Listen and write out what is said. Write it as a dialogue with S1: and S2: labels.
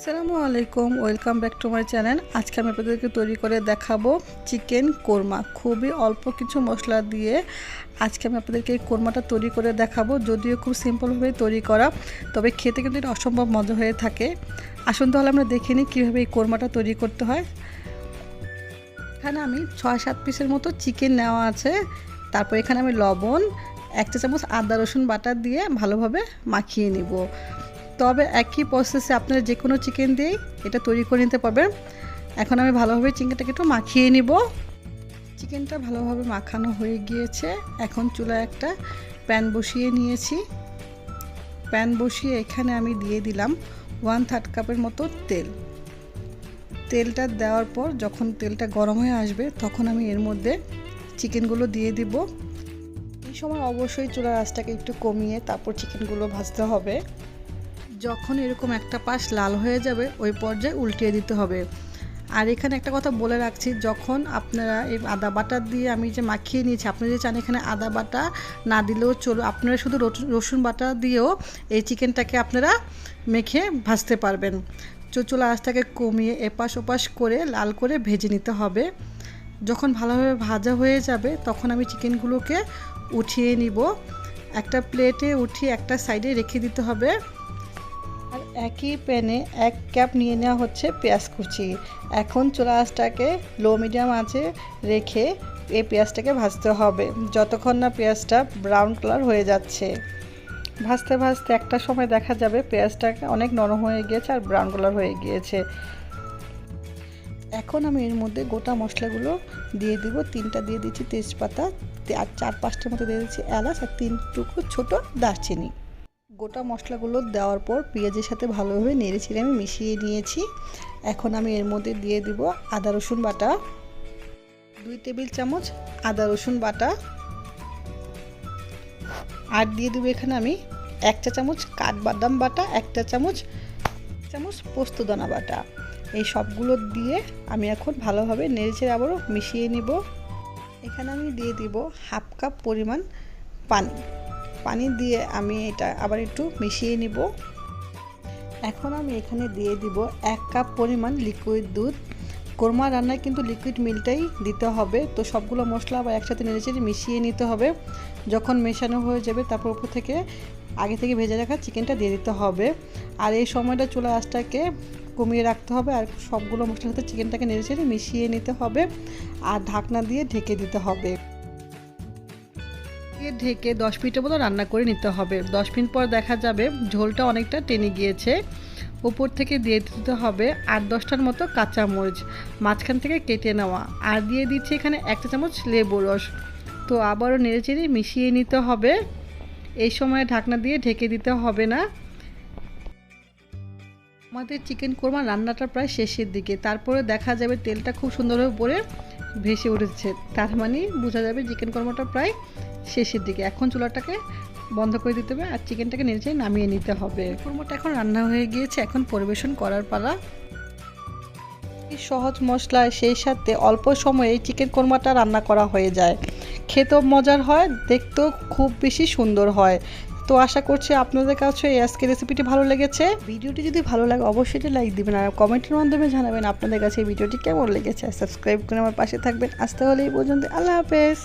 S1: আসসালামু আলাইকুম, welcome back to my channel. আজকে আমি আপনাদেরকে তৈরি করে দেখাবো চিকেন কোরমা। খুবই অল্প কিছু মশলা দিয়ে আজকে আমি আপনাদেরকে এই কোরমাটা তৈরি করে দেখাবো। যদিও খুব সিম্পলভাবে তৈরি করা, তবে খেতে কিন্তু এটা অসম্ভব মজা হয়ে থাকে। আসুন তাহলে আমরা দেখে নিই কীভাবে এই কোরমাটা তৈরি করতে হয়। এখানে আমি 6-7 পিসের মতো চিকেন নেওয়া আছে। তারপর এখানে আমি লবণ, 1 চা চামচ আদা রসুন বাটা দিয়ে ভালোভাবে মাখিয়ে নিব। তবে একই প্রসেসে আপনারা যে কোনো চিকেন দিয়েই এটা তৈরি করে নিতে পারবেন। এখন আমি ভালোভাবে চিকেনটাকে একটু মাখিয়ে নিব। চিকেনটা ভালোভাবে মাখানো হয়ে গিয়েছে। এখন চুলায় একটা প্যান বসিয়ে নিয়েছি। প্যান বসিয়ে এখানে আমি দিয়ে দিলাম 1/3 কাপের মতো তেল। তেলটা দেওয়ার পর যখন তেলটা গরম হয়ে আসবে তখন আমি এর মধ্যে চিকেনগুলো দিয়ে দিব। এই সময় অবশ্যই চুলার আঁচটাকে একটু কমিয়ে তারপর চিকেনগুলো ভাজতে হবে। যখন এরকম একটা পাশ লাল হয়ে যাবে ওই পর্যায়ে উল্টিয়ে দিতে হবে। আর এখানে একটা কথা বলে রাখছি, যখন আপনারা এই আদা বাটা দিয়ে আমি যে মাখিয়ে নিয়েছি, আপনারা যে চান এখানে আদা বাটা না দিলেও চলো, আপনারা শুধু রসুন বাটা দিয়েও এই চিকেনটাকে আপনারা মেখে ভাজতে পারবেন। চুলা আঁচটাকে কমিয়ে এপাশ ওপাশ করে লাল করে ভেজে নিতে হবে। যখন ভালোভাবে ভাজা হয়ে যাবে তখন আমি চিকেনগুলোকে উঠিয়ে নিব। একটা প্লেটে উঠিয়ে একটা সাইডে রেখে দিতে হবে। আর একই প্যানে 1 কাপ নিয়ে নেওয়া হচ্ছে পেঁয়াজ কুচি। এখন চুলা আঁচটাকে লো মিডিয়াম আঁচে রেখে এই পেঁয়াজটাকে ভাজতে হবে যতক্ষণ না পেঁয়াজটা ব্রাউন কালার হয়ে যাচ্ছে। ভাজতে ভাজতে একটা সময় দেখা যাবে পেঁয়াজটাকে অনেক নরম হয়ে গিয়েছে আর ব্রাউন কালার হয়ে গিয়েছে। এখন আমি এর মধ্যে গোটা মশলাগুলো দিয়ে দিব। 3টা দিয়ে দিচ্ছি তেজপাতা, আর 4-5টার মতো দিয়ে দিচ্ছি এলাচ, আর 3 টুকরো ছোট দারচিনি। গোটা মশলাগুলো দেওয়ার পর পেঁয়াজের সাথে ভালোভাবে নেড়েচেড়ে আমি মিশিয়ে নিয়েছি। এখন আমি এর মধ্যে দিয়ে দিব আদা রসুন বাটা, 2 টেবিল চামচ আদা রসুন বাটা, আর দিয়ে দেবো এখানে আমি 1 চা চামচ কাঠবাদাম বাটা, 1 চা চামচ পোস্তদানা বাটা। এই সবগুলো দিয়ে আমি এখন ভালোভাবে নেড়েচেড়ে আবারও মিশিয়ে নিব। এখানে আমি দিয়ে দিব 1/2 কাপ পরিমাণ পানি দিয়ে আমি এটা আবার একটু মিশিয়ে নিব। এখন আমি এখানে দিয়ে দিব 1 কাপ পরিমাণ লিকুইড দুধ। কোরমা রান্নায় কিন্তু লিকুইড মিল্কটাই দিতে হবে। তো সবগুলো মশলা আবার একসাথে নেড়েচেড়ে মিশিয়ে নিতে হবে। যখন মেশানো হয়ে যাবে তারপর উপর থেকে আগে থেকে ভেজে রাখা চিকেনটা দিয়ে দিতে হবে। আর এই সময়টা চুলা আঁচটাকে কমিয়ে রাখতে হবে আর সবগুলো মশলার সাথে চিকেনটাকে নেড়েচেড়ে মিশিয়ে নিতে হবে আর ঢাকনা দিয়ে ঢেকে দিতে হবে। ঢেকে 10 মিনিটের মতো রান্না করে নিতে হবে। 10 মিনিট পর দেখা যাবে ঝোলটা অনেকটা টেনে গিয়েছে। উপর থেকে দিয়ে দিতে হবে 8-10টার মতো কাঁচামরিচ মাঝখান থেকে কেটে নেওয়া, আর দিয়ে দিচ্ছি এখানে 1 চা চামচ লেবু রস। তো আবারও নেড়েচেড়ে মিশিয়ে নিতে হবে। এই সময় ঢাকনা দিয়ে ঢেকে দিতে হবে না। আমাদের চিকেন কোরমা রান্নাটা প্রায় শেষের দিকে। তারপরে দেখা যাবে তেলটা খুব সুন্দরভাবে উপরে ভেসে উঠেছে, তার মানে বোঝা যাবে চিকেন কোরমাটা প্রায় শেষের দিকে। এখন চুলাটাকে বন্ধ করে দিতে হবে আর চিকেনটাকে নেড়ে নামিয়ে নিতে হবে। কোরমাটা এখন রান্না হয়ে গিয়েছে, এখন পরিবেশন করার পালা। এই সহজ মশলায় সেই সাথে অল্প সময়ে এই চিকেন কোরমাটা রান্না করা হয়ে যায়। খেতেও মজার হয়, দেখতেও খুব বেশি সুন্দর হয়। তো আশা করছি আপনাদের কাছে এই আজকের রেসিপিটি ভালো লেগেছে। ভিডিওটি যদি ভালো লাগে অবশ্যই লাইক দিবেন আর কমেন্টের মাধ্যমে জানাবেন আপনাদের কাছে এই ভিডিওটি কেমন লেগেছে। সাবস্ক্রাইব করে আমার পাশে থাকবেন। আজ তাহলে এই পর্যন্ত, আল্লাহ হাফেজ।